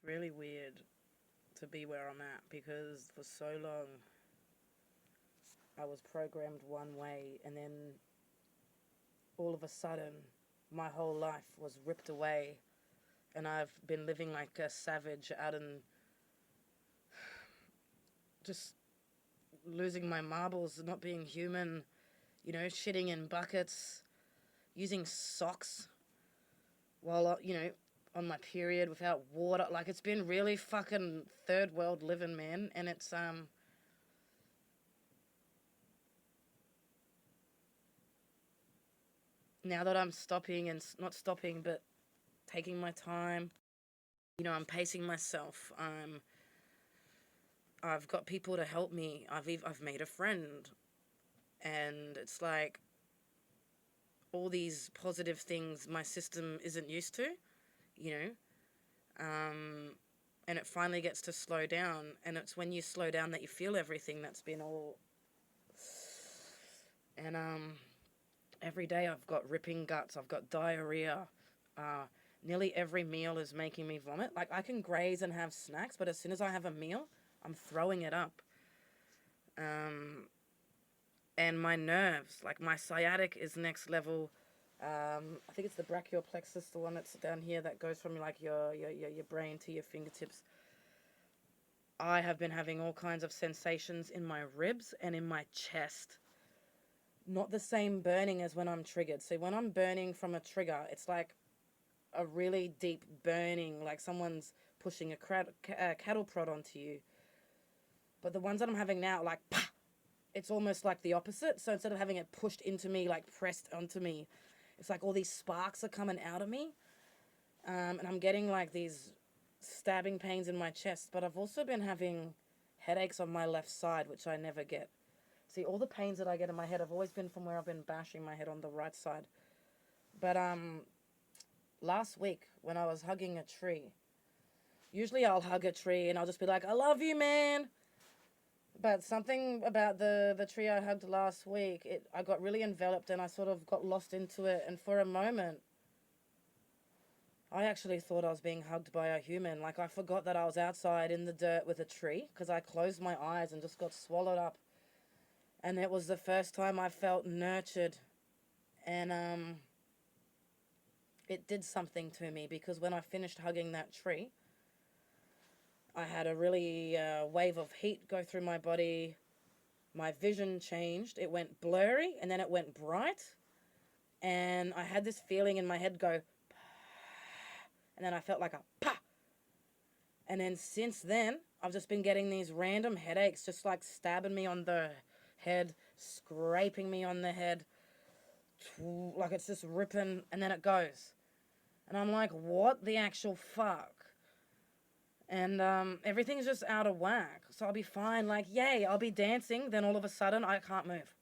really weird to be where I'm at because for so long I was programmed one way, and then all of a sudden my whole life was ripped away, and I've been living like a savage out in just losing my marbles, not being human, shitting in buckets, using socks while, on my period without water. Like, it's been really fucking third world living, man. And it's, now that I'm stopping and not stopping, but taking my time, I'm pacing myself. I've got people to help me. I've made a friend, and it's like all these positive things my system isn't used to, you know. And it finally gets to slow down, and it's when you slow down that you feel everything that's been all. And every day I've got ripping guts, I've got diarrhea. Uh, Nearly every meal is making me vomit. Like, I can graze and have snacks, but as soon as I have a meal, I'm throwing it up. Um, and my nerves, like my sciatic is next level. I think it's the brachial plexus, the one that's down here that goes from like your brain to your fingertips. I have been having all kinds of sensations in my ribs and in my chest. Not the same burning as when I'm triggered. So when I'm burning from a trigger, it's like a really deep burning, like someone's pushing a cattle prod onto you. But the ones that I'm having now, like, pah, it's almost like the opposite. So instead of having it pushed into me, like pressed onto me, it's like all these sparks are coming out of me. And I'm getting like these stabbing pains in my chest. But I've also been having headaches on my left side, which I never get. See, all the pains that I get in my head have always been from where I've been bashing my head on the right side. But last week when I was hugging a tree, usually I'll hug a tree and I'll just be like, I love you, man. But something about the tree I hugged last week, I got really enveloped and I sort of got lost into it. And for a moment, I actually thought I was being hugged by a human. Like, I forgot that I was outside in the dirt with a tree because I closed my eyes and just got swallowed up. And it was the first time I felt nurtured. And it did something to me because when I finished hugging that tree, I had a really wave of heat go through my body. My vision changed. It went blurry and then it went bright. And I had this feeling in my head go, and then I felt like a pa. And then since then, I've just been getting these random headaches, just like stabbing me on the head, scraping me on the head, like it's just ripping, and then it goes. And I'm like, what the actual fuck? And everything's just out of whack. So I'll be fine, like, yay, I'll be dancing, then all of a sudden I can't move.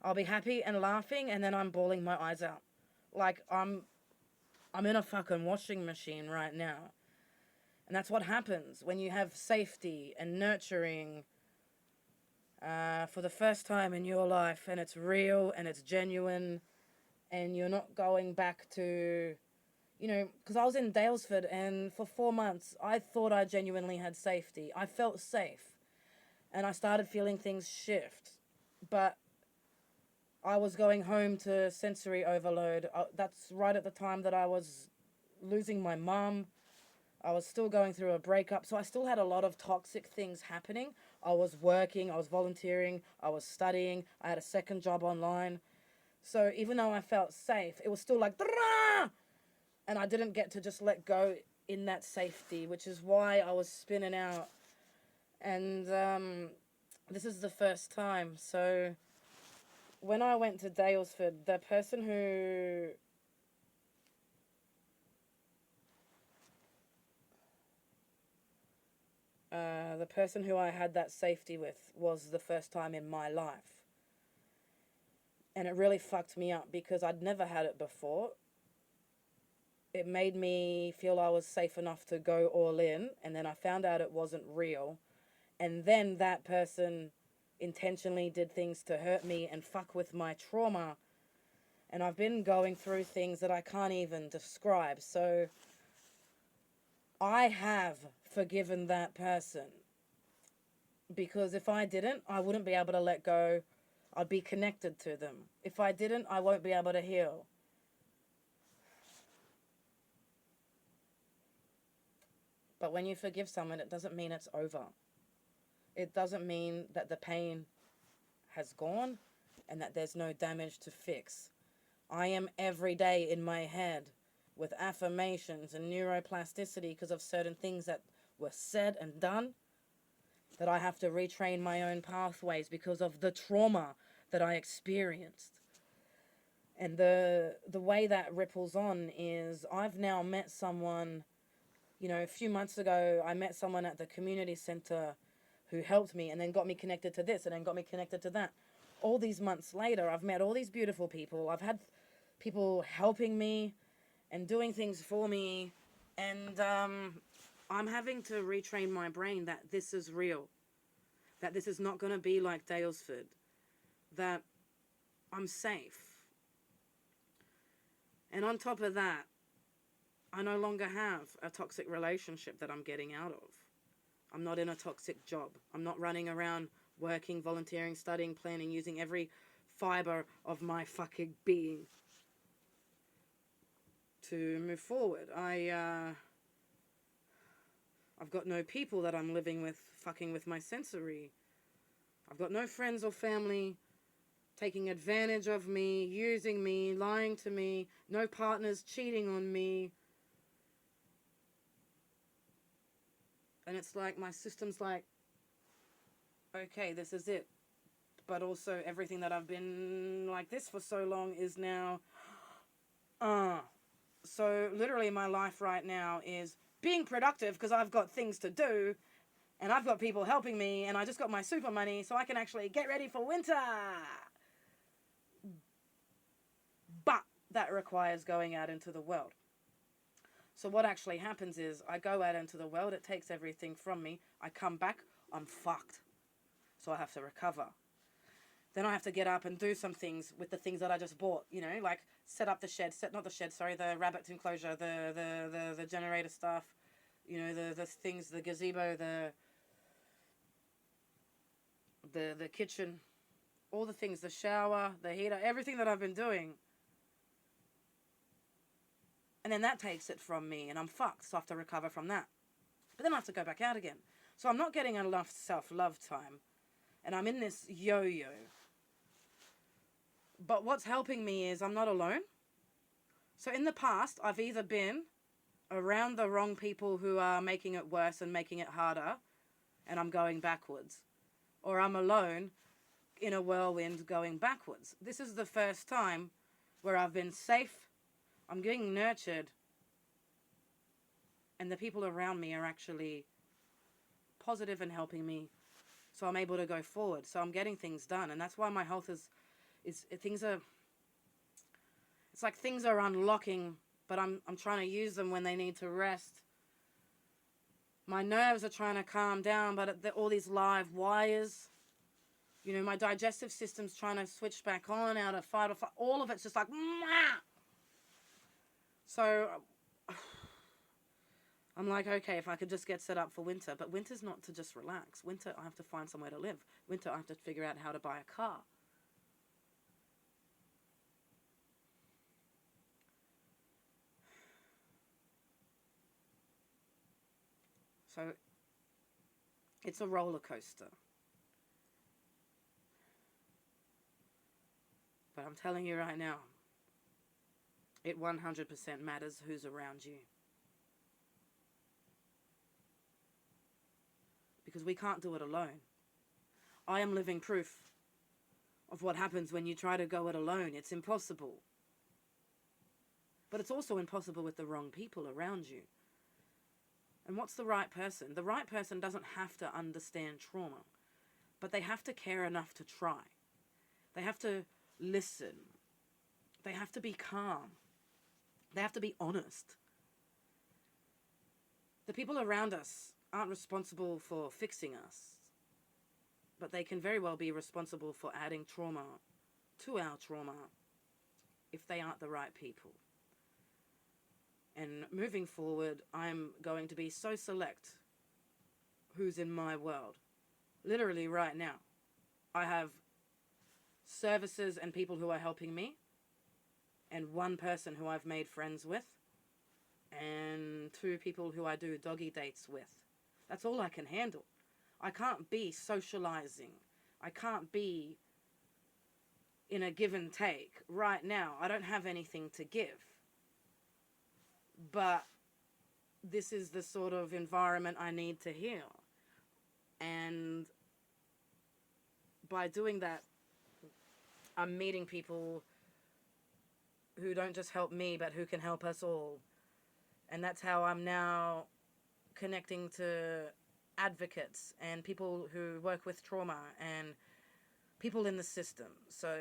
I'll be happy and laughing, and then I'm bawling my eyes out. Like, I'm in a fucking washing machine right now. And that's what happens when you have safety and nurturing for the first time in your life, and it's real and it's genuine, and you're not going back to, because I was in Dalesford, and for 4 months, I thought I genuinely had safety. I felt safe, and I started feeling things shift. But I was going home to sensory overload. That's right at the time that I was losing my mum. I was still going through a breakup, so I still had a lot of toxic things happening. I was working, I was volunteering, I was studying, I had a second job online. So even though I felt safe, it was still like, "Drah!" And I didn't get to just let go in that safety, which is why I was spinning out. And this is the first time. So when I went to Dalesford, the person who I had that safety with was the first time in my life. And it really fucked me up because I'd never had it before. It made me feel I was safe enough to go all in, and then I found out it wasn't real. And then that person intentionally did things to hurt me and fuck with my trauma. And I've been going through things that I can't even describe. So I have forgiven that person. Because if I didn't, I wouldn't be able to let go. I'd be connected to them. If I didn't, I won't be able to heal. But when you forgive someone, it doesn't mean it's over. It doesn't mean that the pain has gone and that there's no damage to fix. I am every day in my head with affirmations and neuroplasticity because of certain things that were said and done, that I have to retrain my own pathways because of the trauma that I experienced. And the way that ripples on is I've now met someone, a few months ago, I met someone at the community center who helped me and then got me connected to this and then got me connected to that. All these months later, I've met all these beautiful people. I've had people helping me and doing things for me. And I'm having to retrain my brain that this is real. That this is not going to be like Daylesford. That I'm safe. And on top of that, I no longer have a toxic relationship that I'm getting out of. I'm not in a toxic job. I'm not running around working, volunteering, studying, planning, using every fiber of my fucking being to move forward. I've got no people that I'm living with, fucking with my sensory. I've got no friends or family taking advantage of me, using me, lying to me, no partners cheating on me. And it's like my system's like, okay, this is it. But also everything that I've been like this for so long is now, So literally my life right now is being productive because I've got things to do and I've got people helping me and I just got my super money so I can actually get ready for winter. But that requires going out into the world. So what actually happens is I go out into the world, it takes everything from me, I come back, I'm fucked. So I have to recover. Then I have to get up and do some things with the things that I just bought, like set up the shed, the rabbit enclosure, the generator stuff, the things, the gazebo, the kitchen, all the things, the shower, the heater, everything that I've been doing. And then that takes it from me and I'm fucked, so I have to recover from that. But then I have to go back out again. So I'm not getting enough self-love time. And I'm in this yo-yo. But what's helping me is I'm not alone. So in the past, I've either been around the wrong people who are making it worse and making it harder, and I'm going backwards. Or I'm alone in a whirlwind going backwards. This is the first time where I've been safe, I'm getting nurtured, and the people around me are actually positive and helping me. So I'm able to go forward. So I'm getting things done. And that's why my health it's like things are unlocking, but I'm trying to use them when they need to rest. My nerves are trying to calm down, but all these live wires, my digestive system's trying to switch back on out of fight or flight. All of it's just like, Mwah! So I'm like, okay, if I could just get set up for winter. But winter's not to just relax. Winter, I have to find somewhere to live. Winter, I have to figure out how to buy a car. So it's a roller coaster. But I'm telling you right now, it 100% matters who's around you. Because we can't do it alone. I am living proof of what happens when you try to go it alone. It's impossible. But it's also impossible with the wrong people around you. And what's the right person? The right person doesn't have to understand trauma, but they have to care enough to try. They have to listen. They have to be calm. They have to be honest. The people around us aren't responsible for fixing us, but they can very well be responsible for adding trauma to our trauma if they aren't the right people. And moving forward, I'm going to be so select who's in my world. Literally right now, I have services and people who are helping me, and one person who I've made friends with, and two people who I do doggy dates with. That's all I can handle. I can't be socializing. I can't be in a give and take. Right now, I don't have anything to give. But this is the sort of environment I need to heal. And by doing that, I'm meeting people who don't just help me, but who can help us all. And that's how I'm now connecting to advocates and people who work with trauma and people in the system. So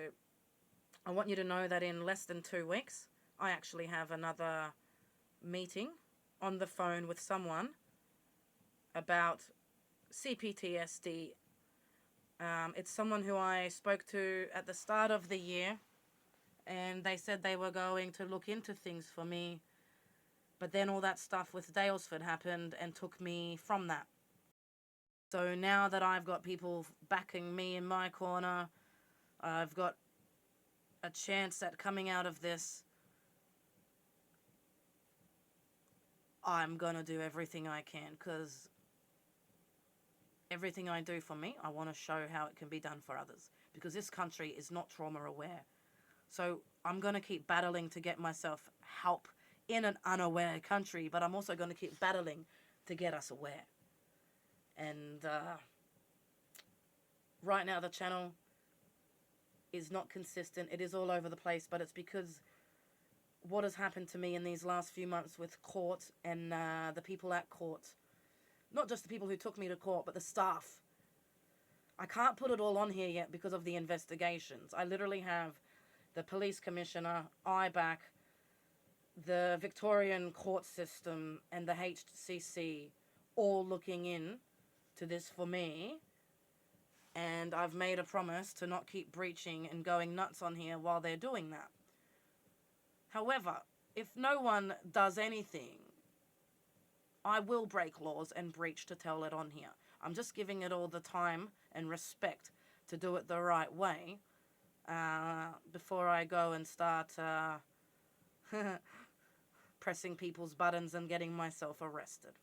I want you to know that in less than 2 weeks, I actually have another meeting on the phone with someone about CPTSD. It's someone who I spoke to at the start of the year, and they said they were going to look into things for me. But then all that stuff with Daylesford happened and took me from that. So now that I've got people backing me in my corner, I've got a chance at coming out of this. I'm going to do everything I can, because everything I do for me, I want to show how it can be done for others, because this country is not trauma aware. So I'm going to keep battling to get myself help in an unaware country, but I'm also going to keep battling to get us aware. And right now the channel is not consistent. It is all over the place, but it's because what has happened to me in these last few months with court and the people at court. Not just the people who took me to court, but the staff. I can't put it all on here yet because of the investigations. I literally have the police commissioner, IBAC, the Victorian court system, and the HCC all looking in to this for me. And I've made a promise to not keep breaching and going nuts on here while they're doing that. However, if no one does anything, I will break laws and breach to tell it on here. I'm just giving it all the time and respect to do it the right way before I go and start pressing people's buttons and getting myself arrested.